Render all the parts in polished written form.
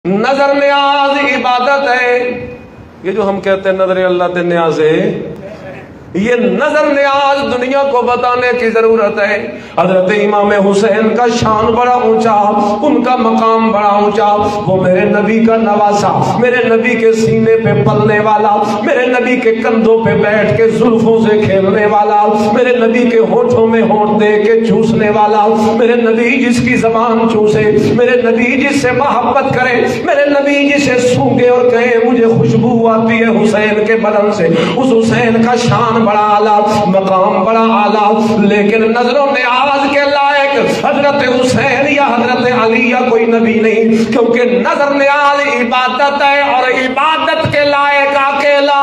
نظر نیاز عبادت ہے. یہ جو ہم کہتے ہیں نظر اللہ تے نیاز ہے، یہ نظر نیاز دنیا کو بتانے کی ضرورت ہے. حضرت امام حسین کا شان بڑا اونچا، ان کا مقام بڑا اونچا. وہ میرے نبی کا نواسا، میرے نبی کے سینے پہ پلنے والا، میرے نبی کے کندھوں پہ بیٹھ کے زلفوں سے کھیلنے والا، میرے نبی کے ہونٹوں میں ہونٹ دے کے چوسنے والا، میرے نبی جس کی زبان چوسے، میرے نبی جس سے محبت کرے، میرے نبی جسے سونگے اور کہے مجھے خوشبو آتی ہے حسین کے بدن سے، اس حسین کا شان بڑا اعلیٰ، مقام بڑا اعلیٰ. لیکن نظروں نیاز کے لائق حضرت حسین یا حضرت علی یا کوئی نبی نہیں، کیونکہ نظر نیاز عبادت ہے اور عبادت کے لائق اکیلا.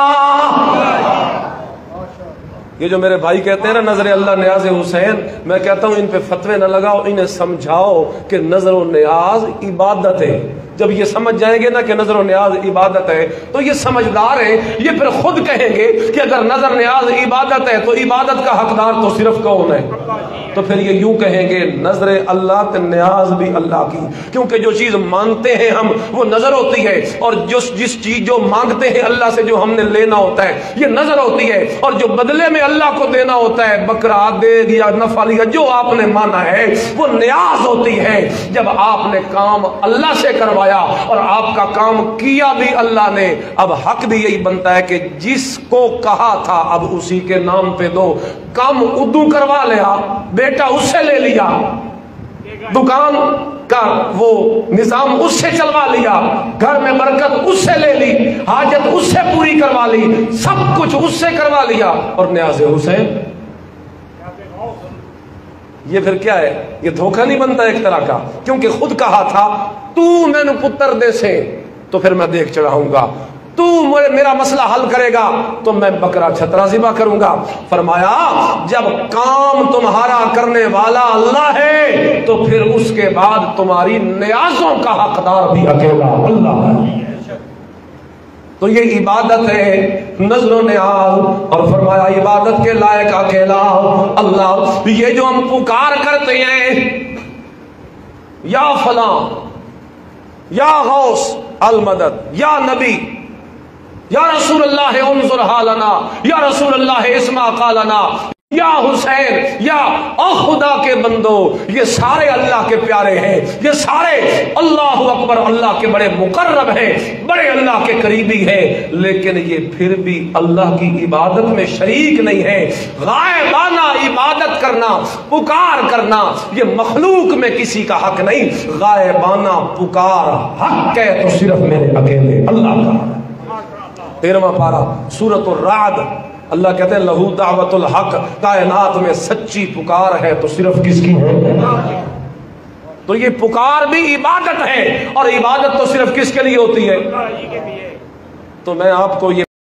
یہ جو میرے بھائی کہتے ہیں نا نظر اللہ نیاز حسین، میں کہتا ہوں ان پہ فتوے نہ لگاؤ، انہیں سمجھاؤ کہ نظر و نیاز عبادت ہے. جب یہ سمجھ جائیں گے نا کہ نظر و نیاز عبادت ہے تو یہ سمجھدار ہیں. یہ پھر خود کہیں گے کہ اگر نظر نیاز عبادت ہے تو عبادت کا حقدار تو صرف کون ہے؟ تو پھر یہ یوں کہیں گے نظر اللہ تے نیاز بھی اللہ کی، کیونکہ جو چیز مانگتے ہیں ہم وہ نظر ہوتی ہے، اور جس چیز جو مانگتے ہیں اللہ سے جو ہم نے لینا ہوتا ہے یہ نظر ہوتی ہے، اور جو بدلے میں اللہ کو دینا ہوتا ہے بکرا دے یا نفع لیا جو آپ نے مانا ہے وہ نیاز ہوتی ہے. جب آپ نے کام اللہ سے کروایا اور آپ کا کام کیا بھی اللہ نے، اب حق بھی یہی بنتا ہے کہ جس کو کہا تھا اب اسی کے نام پہ دو. کام اردو کروا لیا، بیٹا اس سے لے لیا، دکان کا وہ نظام اس سے چلوا لیا، گھر میں برکت اس سے لے لی، حاجت اس سے پوری کروا لی، سب کچھ اس سے کروا لیا. اور نیاز حسین یہ پھر کیا ہے؟ یہ دھوکہ نہیں بنتا ایک طرح کا؟ کیونکہ خود کہا تھا تو میں نے پتر دے سے تو پھر میں دیکھ چڑھاؤں گا، تو میرا مسئلہ حل کرے گا تو میں بکرا چھترا ذبح کروں گا. فرمایا جب کام تمہارا کرنے والا اللہ ہے تو پھر اس کے بعد تمہاری نیازوں کا حقدار بھی اکیلا اللہ ہے. تو یہ عبادت ہے نظر و نیاز، اور فرمایا عبادت کے لائق اکیلا اللہ. یہ جو ہم پکار کرتے ہیں یا فلاں یا غوث المدد یا نبی یا رسول اللہ انظر حالنا یا رسول اللہ اسمع قالنا یا حسین یا خدا کے بندو، یہ سارے اللہ کے پیارے ہیں، یہ سارے اللہ اکبر اللہ کے بڑے مقرب ہیں، بڑے اللہ کے قریبی ہیں، لیکن یہ پھر بھی اللہ کی عبادت میں شریک نہیں ہے. غائبانہ عبادت کرنا، پکار کرنا یہ مخلوق میں کسی کا حق نہیں. غائبانہ پکار حق ہے تو صرف میرے اکیلے اللہ کا. 13واں پارہ سورۃ الرعد، اللہ کہتے ہیں لہو دعوت الحق، کائنات میں سچی پکار ہے تو صرف کس کی ہے؟ تو یہ پکار بھی عبادت ہے، اور عبادت تو صرف کس کے لیے ہوتی ہے؟ تو میں آپ کو یہ